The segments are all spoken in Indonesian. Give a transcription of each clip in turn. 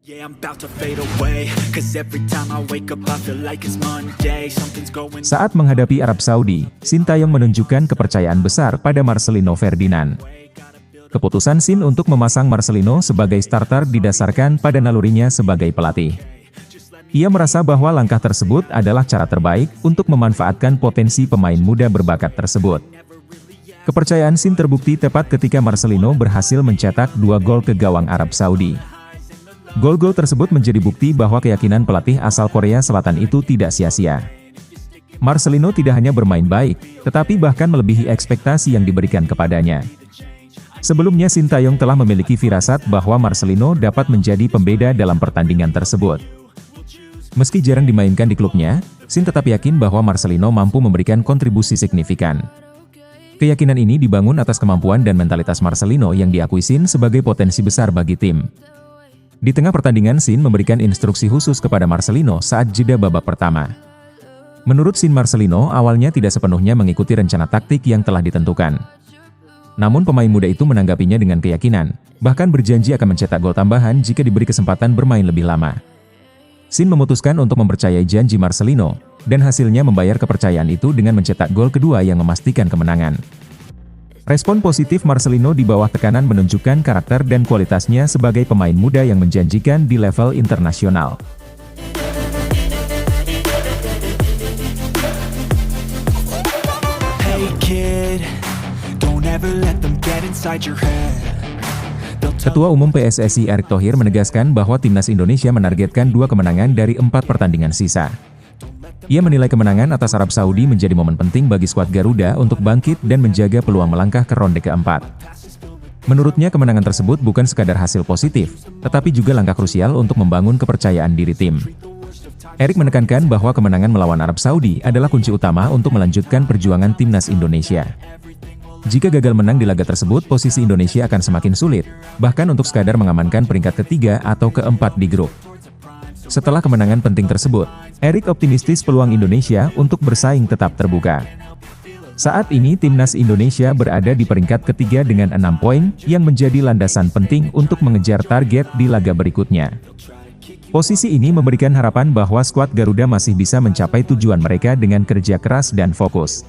Yeah, I'm about to fade away, 'cause every time I wake up I feel like it's Monday, something's going. Saat menghadapi Arab Saudi, Sintayong menunjukkan kepercayaan besar pada Marcelino Ferdinand. Keputusan Sin untuk memasang Marcelino sebagai starter didasarkan pada nalurinya sebagai pelatih. Ia merasa bahwa langkah tersebut adalah cara terbaik untuk memanfaatkan potensi pemain muda berbakat tersebut. Kepercayaan Sin terbukti tepat ketika Marcelino berhasil mencetak 2 gol ke gawang Arab Saudi. Gol-gol tersebut menjadi bukti bahwa keyakinan pelatih asal Korea Selatan itu tidak sia-sia. Marcelino tidak hanya bermain baik, tetapi bahkan melebihi ekspektasi yang diberikan kepadanya. Sebelumnya Sintayong telah memiliki firasat bahwa Marcelino dapat menjadi pembeda dalam pertandingan tersebut. Meski jarang dimainkan di klubnya, Sin tetap yakin bahwa Marcelino mampu memberikan kontribusi signifikan. Keyakinan ini dibangun atas kemampuan dan mentalitas Marcelino yang diakui Sin sebagai potensi besar bagi tim. Di tengah pertandingan, Sin memberikan instruksi khusus kepada Marcelino saat jeda babak pertama. Menurut Sin, Marcelino awalnya tidak sepenuhnya mengikuti rencana taktik yang telah ditentukan. Namun pemain muda itu menanggapinya dengan keyakinan, bahkan berjanji akan mencetak gol tambahan jika diberi kesempatan bermain lebih lama. Sin memutuskan untuk mempercayai janji Marcelino, dan hasilnya membayar kepercayaan itu dengan mencetak gol kedua yang memastikan kemenangan. Respon positif Marcelino di bawah tekanan menunjukkan karakter dan kualitasnya sebagai pemain muda yang menjanjikan di level internasional. Hey kid, don't ever let them get inside your head. Ketua Umum PSSI Erick Thohir menegaskan bahwa timnas Indonesia menargetkan 2 kemenangan dari 4 pertandingan sisa. Ia menilai kemenangan atas Arab Saudi menjadi momen penting bagi skuad Garuda untuk bangkit dan menjaga peluang melangkah ke ronde keempat. Menurutnya kemenangan tersebut bukan sekadar hasil positif, tetapi juga langkah krusial untuk membangun kepercayaan diri tim. Erick menekankan bahwa kemenangan melawan Arab Saudi adalah kunci utama untuk melanjutkan perjuangan timnas Indonesia. Jika gagal menang di laga tersebut, posisi Indonesia akan semakin sulit, bahkan untuk sekadar mengamankan peringkat ketiga atau keempat di grup. Setelah kemenangan penting tersebut, Erick optimistis peluang Indonesia untuk bersaing tetap terbuka. Saat ini timnas Indonesia berada di peringkat ketiga dengan 6 poin, yang menjadi landasan penting untuk mengejar target di laga berikutnya. Posisi ini memberikan harapan bahwa skuad Garuda masih bisa mencapai tujuan mereka dengan kerja keras dan fokus.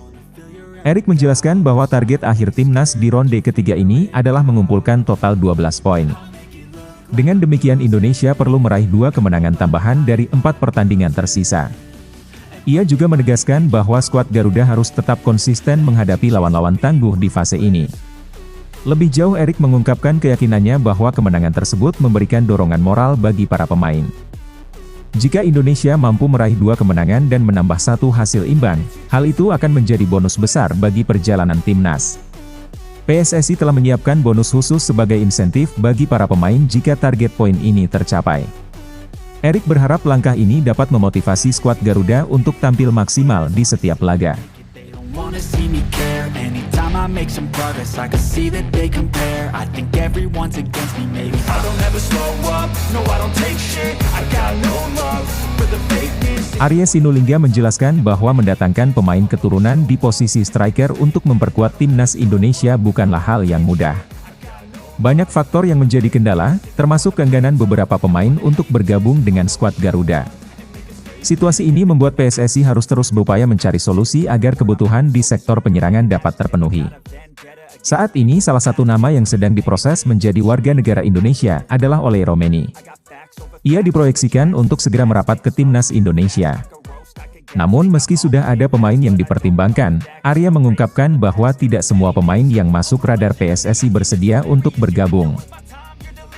Erick menjelaskan bahwa target akhir timnas di ronde ketiga ini adalah mengumpulkan total 12 poin. Dengan demikian Indonesia perlu meraih 2 kemenangan tambahan dari 4 pertandingan tersisa. Ia juga menegaskan bahwa skuad Garuda harus tetap konsisten menghadapi lawan-lawan tangguh di fase ini. Lebih jauh, Erick mengungkapkan keyakinannya bahwa kemenangan tersebut memberikan dorongan moral bagi para pemain. Jika Indonesia mampu meraih 2 kemenangan dan menambah 1 hasil imbang, hal itu akan menjadi bonus besar bagi perjalanan timnas. PSSI telah menyiapkan bonus khusus sebagai insentif bagi para pemain jika target poin ini tercapai. Erick berharap langkah ini dapat memotivasi skuad Garuda untuk tampil maksimal di setiap laga. Arya Sinulinga menjelaskan bahwa mendatangkan pemain keturunan di posisi striker untuk memperkuat timnas Indonesia bukanlah hal yang mudah. Banyak faktor yang menjadi kendala, termasuk keengganan beberapa pemain untuk bergabung dengan skuad Garuda. Situasi ini membuat PSSI harus terus berupaya mencari solusi agar kebutuhan di sektor penyerangan dapat terpenuhi. Saat ini salah satu nama yang sedang diproses menjadi warga negara Indonesia adalah Oleh Romeni. Ia diproyeksikan untuk segera merapat ke timnas Indonesia. Namun meski sudah ada pemain yang dipertimbangkan, Arya mengungkapkan bahwa tidak semua pemain yang masuk radar PSSI bersedia untuk bergabung.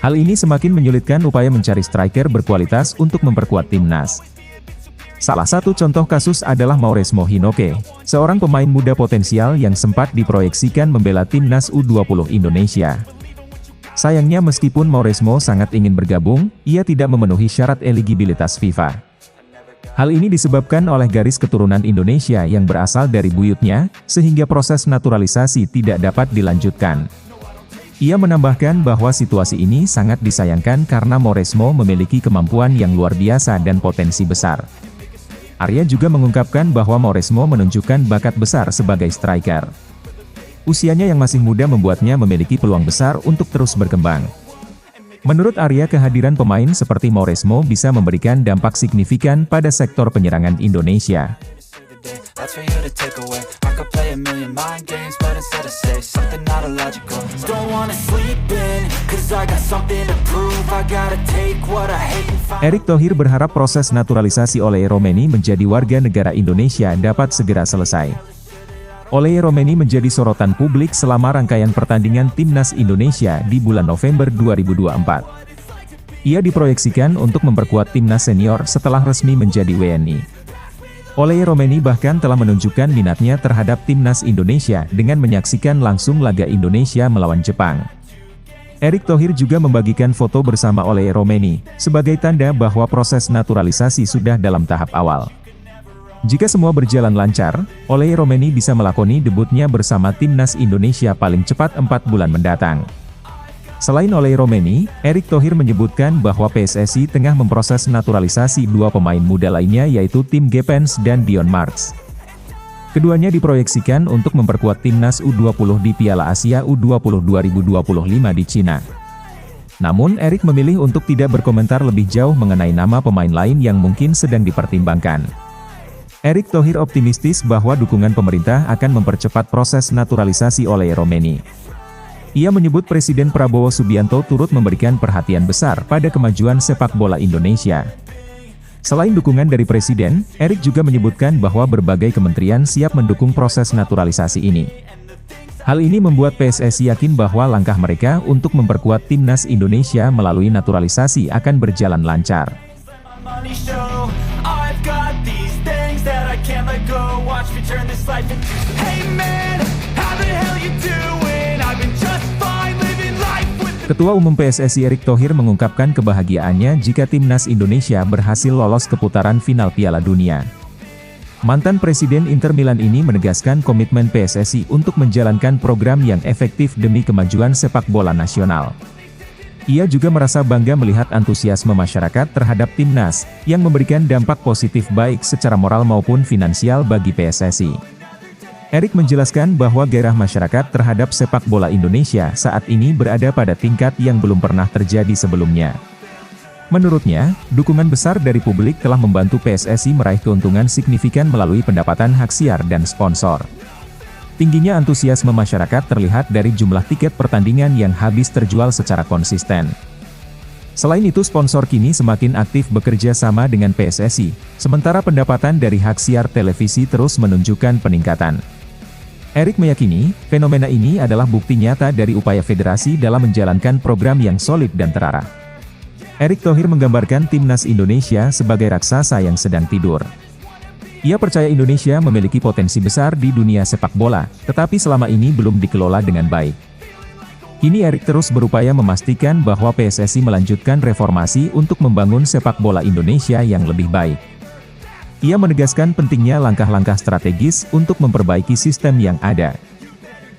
Hal ini semakin menyulitkan upaya mencari striker berkualitas untuk memperkuat timnas. Salah satu contoh kasus adalah Mauresmo Hinoke, seorang pemain muda potensial yang sempat diproyeksikan membela timnas U20 Indonesia. Sayangnya meskipun Mauresmo sangat ingin bergabung, ia tidak memenuhi syarat eligibilitas FIFA. Hal ini disebabkan oleh garis keturunan Indonesia yang berasal dari buyutnya, sehingga proses naturalisasi tidak dapat dilanjutkan. Ia menambahkan bahwa situasi ini sangat disayangkan karena Mauresmo memiliki kemampuan yang luar biasa dan potensi besar. Arya juga mengungkapkan bahwa Mauresmo menunjukkan bakat besar sebagai striker. Usianya yang masih muda membuatnya memiliki peluang besar untuk terus berkembang. Menurut Arya, kehadiran pemain seperti Mauresmo bisa memberikan dampak signifikan pada sektor penyerangan Indonesia. That's for you to take away. I could play a million mind games, but instead I say something not illogical. Don't wanna sleep in, cause I got something to prove. I gotta take what I hate and find. Erick Thohir berharap proses naturalisasi Oleh Romeni menjadi warga negara Indonesia dapat segera selesai. Oleh Romeni menjadi sorotan publik selama rangkaian pertandingan Timnas Indonesia di bulan November 2024. Ia diproyeksikan untuk memperkuat timnas senior setelah resmi menjadi WNI. Oleh Romeni bahkan telah menunjukkan minatnya terhadap timnas Indonesia dengan menyaksikan langsung laga Indonesia melawan Jepang. Erick Thohir juga membagikan foto bersama Oleh Romeni, sebagai tanda bahwa proses naturalisasi sudah dalam tahap awal. Jika semua berjalan lancar, Oleh Romeni bisa melakoni debutnya bersama timnas Indonesia paling cepat 4 bulan mendatang. Selain Oleh Romeni, Erick Thohir menyebutkan bahwa PSSI tengah memproses naturalisasi 2 pemain muda lainnya yaitu Tim Gepens dan Dion Marks. Keduanya diproyeksikan untuk memperkuat timnas U20 di Piala Asia U20 2025 di Cina. Namun Erick memilih untuk tidak berkomentar lebih jauh mengenai nama pemain lain yang mungkin sedang dipertimbangkan. Erick Thohir optimistis bahwa dukungan pemerintah akan mempercepat proses naturalisasi Oleh Romeni. Ia menyebut Presiden Prabowo Subianto turut memberikan perhatian besar pada kemajuan sepak bola Indonesia. Selain dukungan dari Presiden, Erick juga menyebutkan bahwa berbagai kementerian siap mendukung proses naturalisasi ini. Hal ini membuat PSSI yakin bahwa langkah mereka untuk memperkuat timnas Indonesia melalui naturalisasi akan berjalan lancar. Ketua Umum PSSI Erick Thohir mengungkapkan kebahagiaannya jika timnas Indonesia berhasil lolos ke putaran final Piala Dunia. Mantan Presiden Inter Milan ini menegaskan komitmen PSSI untuk menjalankan program yang efektif demi kemajuan sepak bola nasional. Ia juga merasa bangga melihat antusiasme masyarakat terhadap timnas, yang memberikan dampak positif baik secara moral maupun finansial bagi PSSI. Erick menjelaskan bahwa gairah masyarakat terhadap sepak bola Indonesia saat ini berada pada tingkat yang belum pernah terjadi sebelumnya. Menurutnya, dukungan besar dari publik telah membantu PSSI meraih keuntungan signifikan melalui pendapatan hak siar dan sponsor. Tingginya antusiasme masyarakat terlihat dari jumlah tiket pertandingan yang habis terjual secara konsisten. Selain itu, sponsor kini semakin aktif bekerja sama dengan PSSI, sementara pendapatan dari hak siar televisi terus menunjukkan peningkatan. Erick meyakini, fenomena ini adalah bukti nyata dari upaya federasi dalam menjalankan program yang solid dan terarah. Erick Thohir menggambarkan timnas Indonesia sebagai raksasa yang sedang tidur. Ia percaya Indonesia memiliki potensi besar di dunia sepak bola, tetapi selama ini belum dikelola dengan baik. Kini Erick terus berupaya memastikan bahwa PSSI melanjutkan reformasi untuk membangun sepak bola Indonesia yang lebih baik. Ia menegaskan pentingnya langkah-langkah strategis untuk memperbaiki sistem yang ada.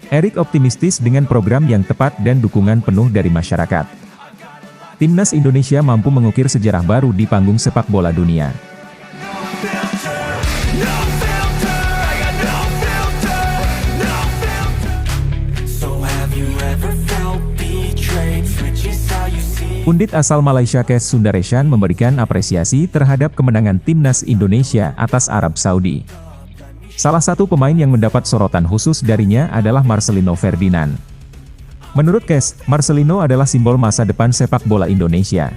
Erick optimistis dengan program yang tepat dan dukungan penuh dari masyarakat. Timnas Indonesia mampu mengukir sejarah baru di panggung sepak bola dunia. Pundit asal Malaysia Kes Sundaresan memberikan apresiasi terhadap kemenangan timnas Indonesia atas Arab Saudi. Salah satu pemain yang mendapat sorotan khusus darinya adalah Marcelino Ferdinand. Menurut Kes, Marcelino adalah simbol masa depan sepak bola Indonesia.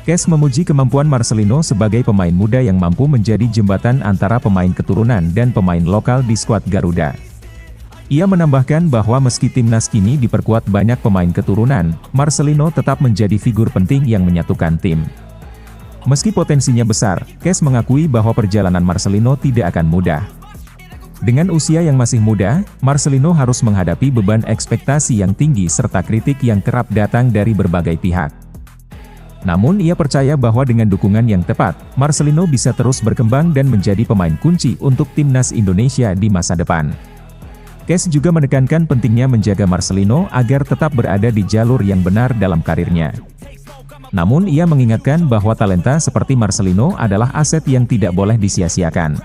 Kes memuji kemampuan Marcelino sebagai pemain muda yang mampu menjadi jembatan antara pemain keturunan dan pemain lokal di skuad Garuda. Ia menambahkan bahwa meski timnas kini diperkuat banyak pemain keturunan, Marcelino tetap menjadi figur penting yang menyatukan tim. Meski potensinya besar, Kes mengakui bahwa perjalanan Marcelino tidak akan mudah. Dengan usia yang masih muda, Marcelino harus menghadapi beban ekspektasi yang tinggi serta kritik yang kerap datang dari berbagai pihak. Namun ia percaya bahwa dengan dukungan yang tepat, Marcelino bisa terus berkembang dan menjadi pemain kunci untuk timnas Indonesia di masa depan. Kes juga menekankan pentingnya menjaga Marcelino agar tetap berada di jalur yang benar dalam karirnya. Namun ia mengingatkan bahwa talenta seperti Marcelino adalah aset yang tidak boleh disia-siakan.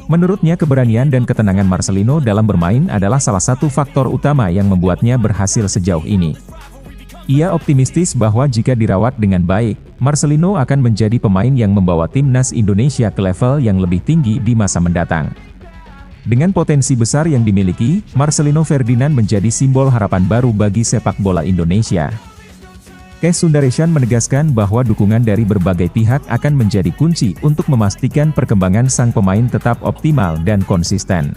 Menurutnya keberanian dan ketenangan Marcelino dalam bermain adalah salah satu faktor utama yang membuatnya berhasil sejauh ini. Ia optimistis bahwa jika dirawat dengan baik, Marcelino akan menjadi pemain yang membawa timnas Indonesia ke level yang lebih tinggi di masa mendatang. Dengan potensi besar yang dimiliki, Marcelino Ferdinand menjadi simbol harapan baru bagi sepak bola Indonesia. Kees Sundaresan menegaskan bahwa dukungan dari berbagai pihak akan menjadi kunci untuk memastikan perkembangan sang pemain tetap optimal dan konsisten.